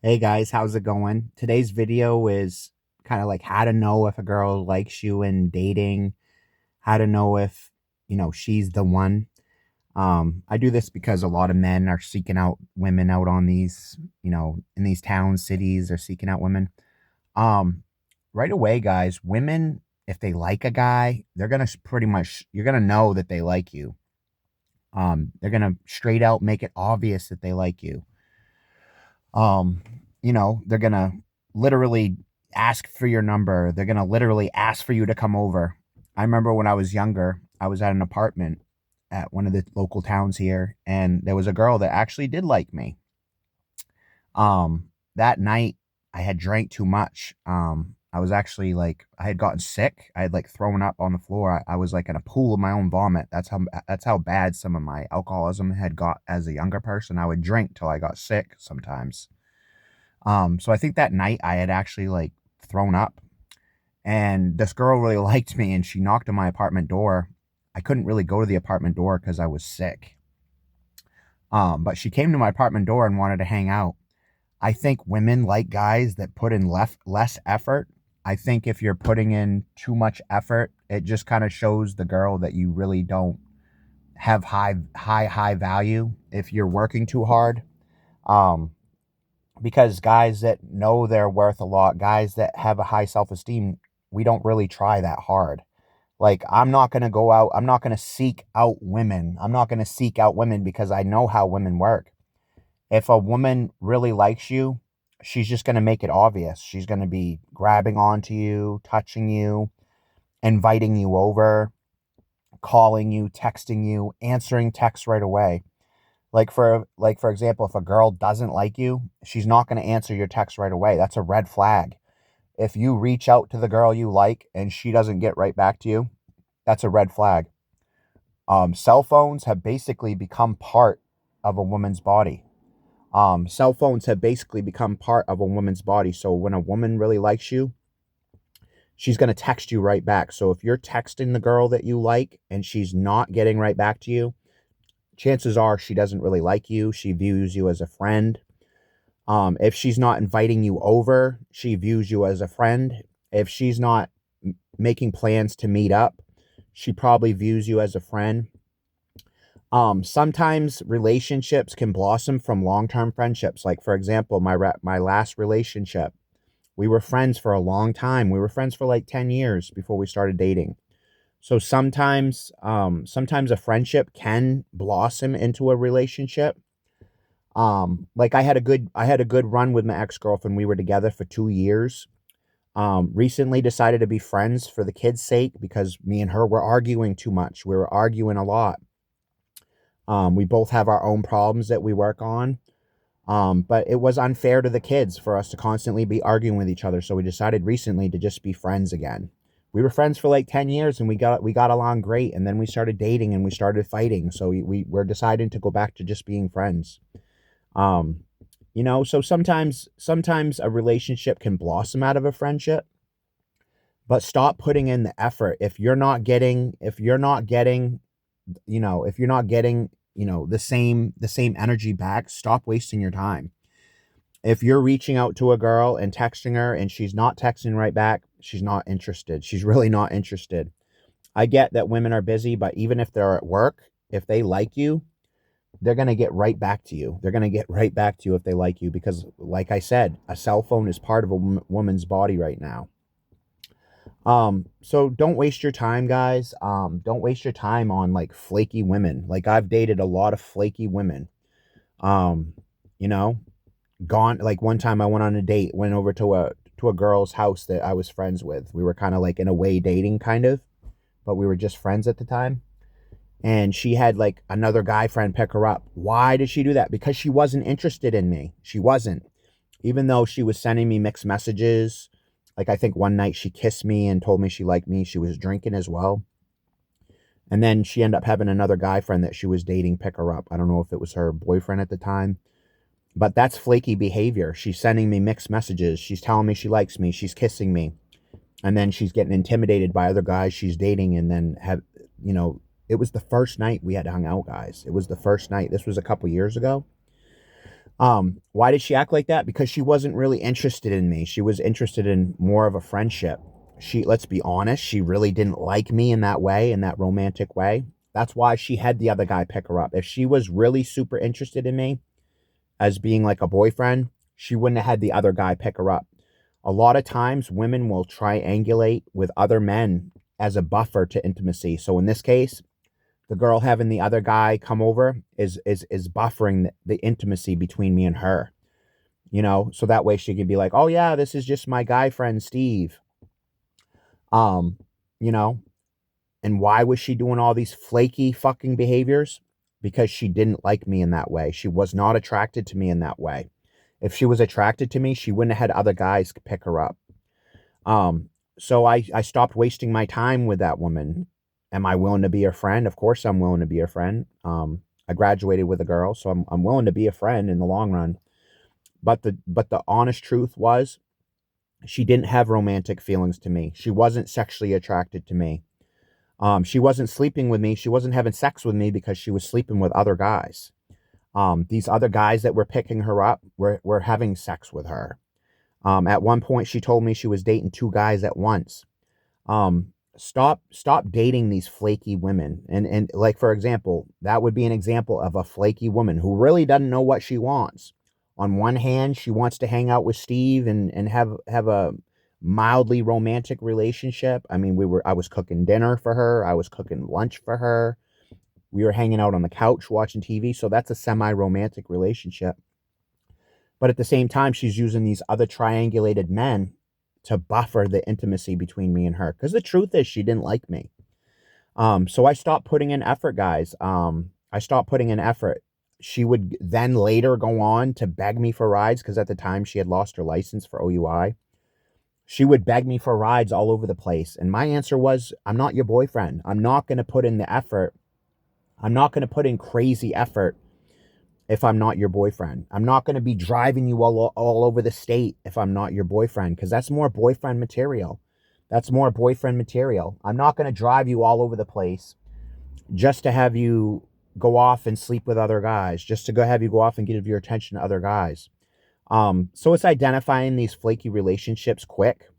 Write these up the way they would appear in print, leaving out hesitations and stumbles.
Hey guys, how's it going? Today's video is kind of like how to know if a girl likes you in dating, how to know if, she's the one. I do this because a lot of men are seeking out women out on these, in these towns, cities, they're seeking out women. Um, right away, guys, women, if they like a guy, they're gonna pretty much, you're gonna know that they like you. They're gonna straight out make it obvious that they like you. Um, they're gonna literally ask for your number. They're gonna literally ask for you to come over. I remember when I was younger, I was at an apartment at one of the local towns here, and there was a girl that actually did like me. That night I had drank too much. I was actually like I had gotten sick. I had like thrown up on the floor. I was like in a pool of my own vomit. That's how bad some of my alcoholism had got as a younger person. I would drink till I got sick sometimes. So I think that night I had actually like thrown up, and this girl really liked me, and she knocked on my apartment door. I couldn't really go to the apartment door because I was sick. But she came to my apartment door and wanted to hang out. I think women like guys that put in less effort. I think if you're putting in too much effort, it just kind of shows the girl that you really don't have high value if you're working too hard. Um, because guys that know they're worth a lot, guys that have a high self esteem, we don't really try that hard. Like, I'm not going to go out, I'm not going to seek out women. I'm not going to seek out women because I know how women work. If a woman really likes you, she's just going to make it obvious. She's going to be grabbing onto you, touching you, inviting you over, calling you, texting you, answering texts right away. Like for example, if a girl doesn't like you, she's not going to answer your text right away. That's a red flag. If you reach out to the girl you like and she doesn't get right back to you, that's a red flag. Cell phones have basically become part of a woman's body. Cell phones have basically become part of a woman's body. So when a woman really likes you, she's going to text you right back. So if you're texting the girl that you like and she's not getting right back to you, chances are she doesn't really like you. She views you as a friend. If she's not inviting you over, she views you as a friend. If she's not making plans to meet up, she probably views you as a friend. Sometimes relationships can blossom from long-term friendships. Like for example, my last relationship, we were friends for a long time. We were friends for like 10 years before we started dating. So sometimes a friendship can blossom into a relationship. Like I had a good run with my ex-girlfriend. We were together for 2 years. Recently decided to be friends for the kids' sake because me and her were arguing too much. We were arguing a lot. We both have our own problems that we work on. But it was unfair to the kids for us to constantly be arguing with each other. So we decided recently to just be friends again. We were friends for like 10 years and we got along great. And then we started dating and we started fighting. So we were deciding to go back to just being friends. Um, so sometimes a relationship can blossom out of a friendship, but stop putting in the effort. If you're not getting the same energy back, stop wasting your time. If you're reaching out to a girl and texting her and she's not texting right back, she's not interested. She's really not interested. I get that women are busy, but even if they're at work, if they like you, they're going to get right back to you. They're going to get right back to you if they like you because, like I said, a cell phone is part of a woman's body right now. So don't waste your time, guys. Don't waste your time on like flaky women. Like I've dated a lot of flaky women. Um, you know, gone like one time I went on a date, went over to a girl's house that I was friends with. We were kind of like in a way dating kind of, but we were just friends at the time. And she had like another guy friend pick her up. Why did she do that? Because she wasn't interested in me. She wasn't. Even though she was sending me mixed messages. Like I think one night she kissed me and told me she liked me. She was drinking as well. And then she ended up having another guy friend that she was dating pick her up. I don't know if it was her boyfriend at the time. But that's flaky behavior. She's sending me mixed messages. She's telling me she likes me. She's kissing me. And then she's getting intimidated by other guys she's dating. And then you know, it was the first night we had hung out, guys. It was the first night. This was a couple years ago. Why did she act like that? Because she wasn't really interested in me. She was interested in more of a friendship. Let's be honest, she really didn't like me in that way, in that romantic way. That's why she had the other guy pick her up. If she was really super interested in me as being like a boyfriend, she wouldn't have had the other guy pick her up. A lot of times, women will triangulate with other men as a buffer to intimacy. So in this case, the girl having the other guy come over is buffering the intimacy between me and her, so that way she could be like, oh yeah, this is just my guy friend Steve. um you know and why was she doing all these flaky fucking behaviors? Because she didn't like me in that way. She was not attracted to me in that way. If she was attracted to me, she wouldn't have had other guys pick her up. um so I stopped wasting my time with that woman. Am I willing to be her friend? Of course I'm willing to be her friend. I graduated with a girl, so I'm willing to be a friend in the long run. But the honest truth was, she didn't have romantic feelings to me. She wasn't sexually attracted to me. She wasn't sleeping with me. She wasn't having sex with me because she was sleeping with other guys. These other guys that were picking her up were having sex with her. At one point, she told me she was dating two guys at once. Stop dating these flaky women. And like, for example, that would be an example of a flaky woman who really doesn't know what she wants. On one hand, she wants to hang out with Steve and have a mildly romantic relationship. I mean, I was cooking dinner for her, I was cooking lunch for her. We were hanging out on the couch watching TV, so that's a semi-romantic relationship. But at the same time, she's using these other triangulated men to buffer the intimacy between me and her. Because the truth is, she didn't like me. So I stopped putting in effort, guys. I stopped putting in effort. She would then later go on to beg me for rides because at the time she had lost her license for OUI. She would beg me for rides all over the place. And my answer was, I'm not your boyfriend. I'm not going to put in the effort. I'm not going to put in crazy effort if I'm not your boyfriend. I'm not going to be driving you all over the state if I'm not your boyfriend, because that's more boyfriend material. That's more boyfriend material. I'm not going to drive you all over the place just to have you go off and sleep with other guys, just to have you go off and give your attention to other guys. So it's identifying these flaky relationships quick.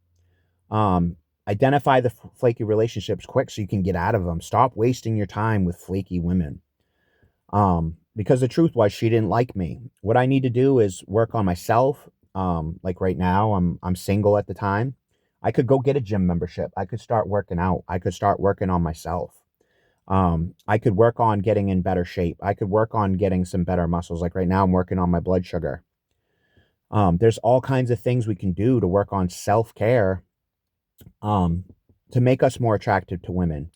Identify the flaky relationships quick so you can get out of them. Stop wasting your time with flaky women. Because the truth was, she didn't like me. What I need to do is work on myself. Like right now, I'm single at the time. I could go get a gym membership. I could start working out. I could start working on myself. I could work on getting in better shape. I could work on getting some better muscles. Like right now, I'm working on my blood sugar. There's all kinds of things we can do to work on self-care, um, to make us more attractive to women.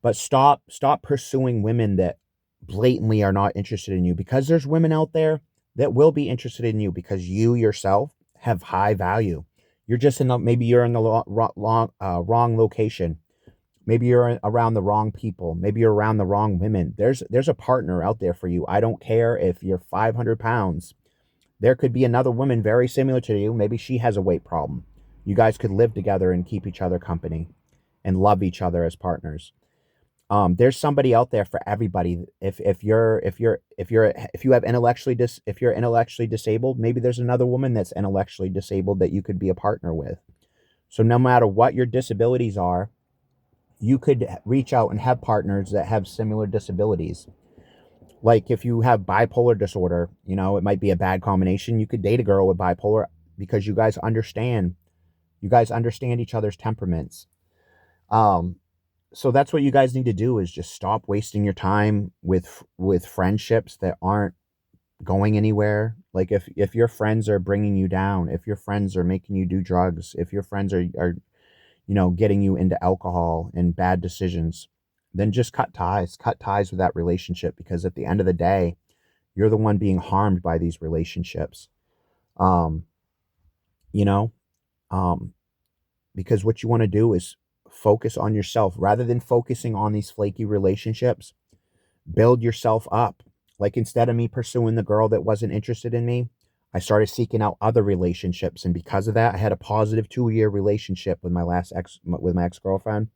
But stop pursuing women that blatantly are not interested in you, because there's women out there that will be interested in you because you yourself have high value. You're just maybe you're in the wrong location. Maybe you're around the wrong people. Maybe you're around the wrong women. There's a partner out there for you. I don't care if you're 500 pounds. There could be another woman very similar to you. Maybe she has a weight problem. You guys could live together and keep each other company and love each other as partners. There's somebody out there for everybody. If you have if you're intellectually disabled, maybe there's another woman that's intellectually disabled that you could be a partner with. So no matter what your disabilities are, you could reach out and have partners that have similar disabilities. Like if you have bipolar disorder, it might be a bad combination. You could date a girl with bipolar because you guys understand each other's temperaments. Um, so that's what you guys need to do, is just stop wasting your time with friendships that aren't going anywhere. Like if your friends are bringing you down, if your friends are making you do drugs, if your friends are getting you into alcohol and bad decisions, then just cut ties with that relationship, because at the end of the day, you're the one being harmed by these relationships. um you know um because what you want to do is focus on yourself rather than focusing on these flaky relationships. Build yourself up. Like, instead of me pursuing the girl that wasn't interested in me, I started seeking out other relationships, and because of that, I had a positive 2-year relationship with my ex-girlfriend.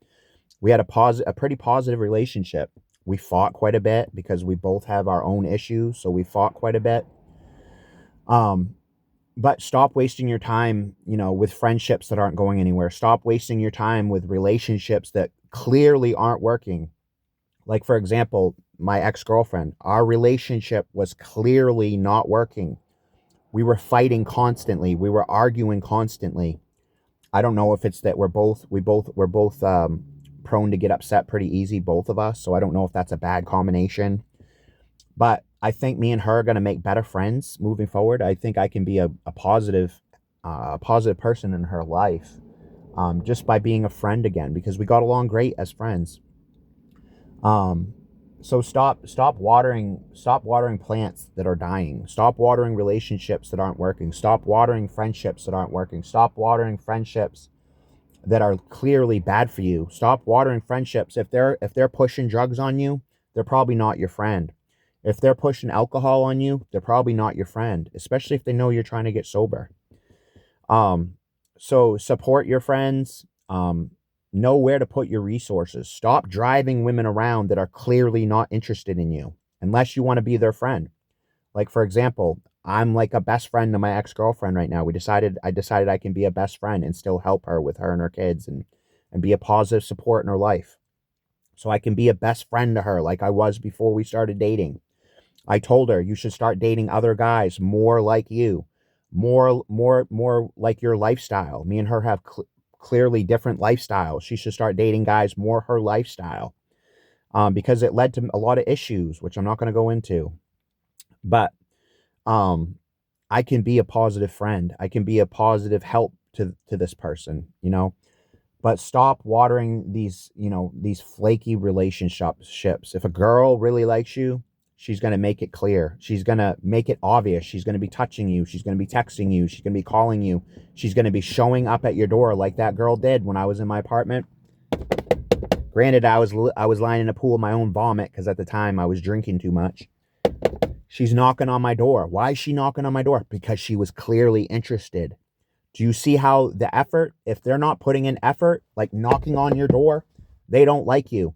We had a pretty positive relationship. We fought quite a bit because we both have our own issues, so we fought quite a bit. Um, but stop wasting your time, with friendships that aren't going anywhere. Stop wasting your time with relationships that clearly aren't working. Like, for example, my ex-girlfriend, our relationship was clearly not working. We were fighting constantly. We were arguing constantly. I don't know if it's that we're both prone to get upset pretty easy, both of us. So I don't know if that's a bad combination. But I think me and her are going to make better friends moving forward. I think I can be a positive person in her life, just by being a friend again, because we got along great as friends. Um, so stop watering plants that are dying. Stop watering relationships that aren't working. Stop watering friendships that aren't working. Stop watering friendships that are clearly bad for you. Stop watering friendships. If they're pushing drugs on you, they're probably not your friend. If they're pushing alcohol on you, they're probably not your friend, especially if they know you're trying to get sober. Um, so support your friends. Know where to put your resources. Stop driving women around that are clearly not interested in you unless you want to be their friend. Like, for example, I'm like a best friend to my ex-girlfriend right now. I decided I can be a best friend and still help her with her and her kids, and be a positive support in her life. So I can be a best friend to her like I was before we started dating. I told her you should start dating other guys more like you, more like your lifestyle. Me and her have clearly different lifestyles. She should start dating guys more her lifestyle, because it led to a lot of issues, which I'm not going to go into. But um, I can be a positive friend. I can be a positive help to this person. But stop watering these flaky relationships. If a girl really likes you, she's going to make it clear. She's going to make it obvious. She's going to be touching you. She's going to be texting you. She's going to be calling you. She's going to be showing up at your door like that girl did when I was in my apartment. Granted, I was lying in a pool of my own vomit because at the time I was drinking too much. She's knocking on my door. Why is she knocking on my door? Because she was clearly interested. Do you see how the effort, if they're not putting in effort, like knocking on your door, they don't like you.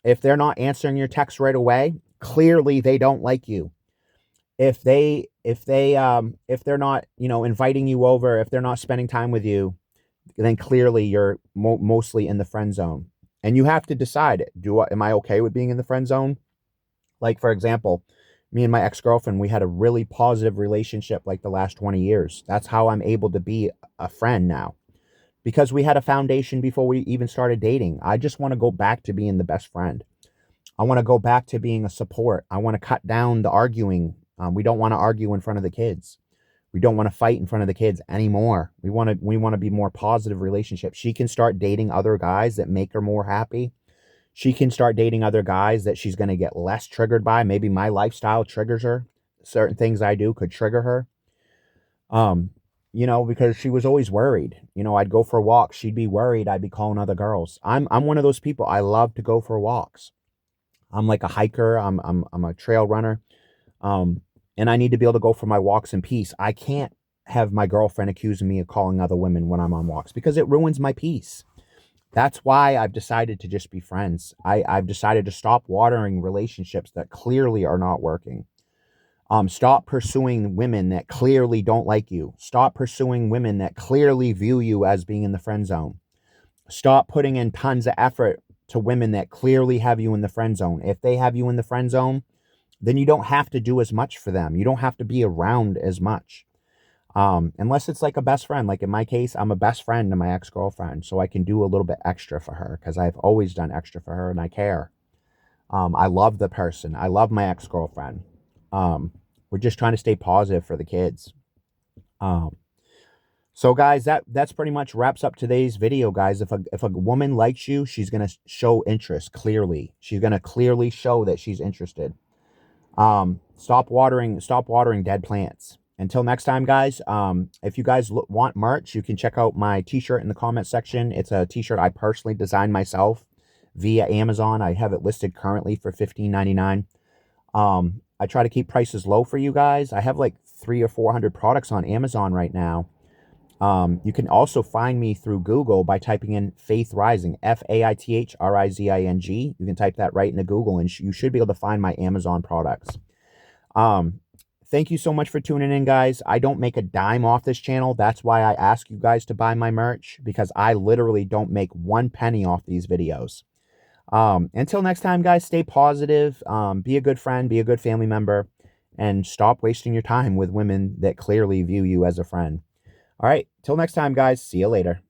If they're not answering your text right away, clearly they don't like you. If they're not, inviting you over, if they're not spending time with you, then clearly you're mostly in the friend zone. And you have to decide, am I okay with being in the friend zone? Like, for example, me and my ex-girlfriend, we had a really positive relationship like the last 20 years. That's how I'm able to be a friend now, because we had a foundation before we even started dating. I just want to go back to being the best friend. I want to go back to being a support. I want to cut down the arguing. We don't want to argue in front of the kids. We don't want to fight in front of the kids anymore. We want to be more positive relationships. She can start dating other guys that make her more happy. She can start dating other guys that she's going to get less triggered by. Maybe my lifestyle triggers her. Certain things I do could trigger her. Um, because she was always worried. I'd go for a walk. She'd be worried I'd be calling other girls. I'm one of those people. I love to go for walks. I'm like a hiker. I'm a trail runner. Um, and I need to be able to go for my walks in peace. I can't have my girlfriend accusing me of calling other women when I'm on walks because it ruins my peace. That's why I've decided to just be friends. I've decided to stop watering relationships that clearly are not working. Stop pursuing women that clearly don't like you. Stop pursuing women that clearly view you as being in the friend zone. Stop putting in tons of effort to women that clearly have you in the friend zone. If they have you in the friend zone, then you don't have to do as much for them. You don't have to be around as much. Unless it's like a best friend. Like in my case, I'm a best friend to my ex-girlfriend, so I can do a little bit extra for her because I've always done extra for her and I care. I love the person. I love my ex-girlfriend. Um, we're just trying to stay positive for the kids. Um, so guys, that's pretty much wraps up today's video, guys. If a woman likes you, she's gonna show interest clearly. She's gonna clearly show that she's interested. Stop watering dead plants. Until next time, guys. If you guys want merch, you can check out my t-shirt in the comment section. It's a t-shirt I personally designed myself via Amazon. I have it listed currently for $15.99. I try to keep prices low for you guys. I have like 300 or 400 products on Amazon right now. You can also find me through Google by typing in Faith Rising, FAITHRIZING. You can type that right into Google and you should be able to find my Amazon products. Um, thank you so much for tuning in, guys. I don't make a dime off this channel. That's why I ask you guys to buy my merch, because I literally don't make 1 penny off these videos. Until next time, guys, stay positive. Be a good friend, be a good family member, and stop wasting your time with women that clearly view you as a friend. All right, till next time, guys. See you later.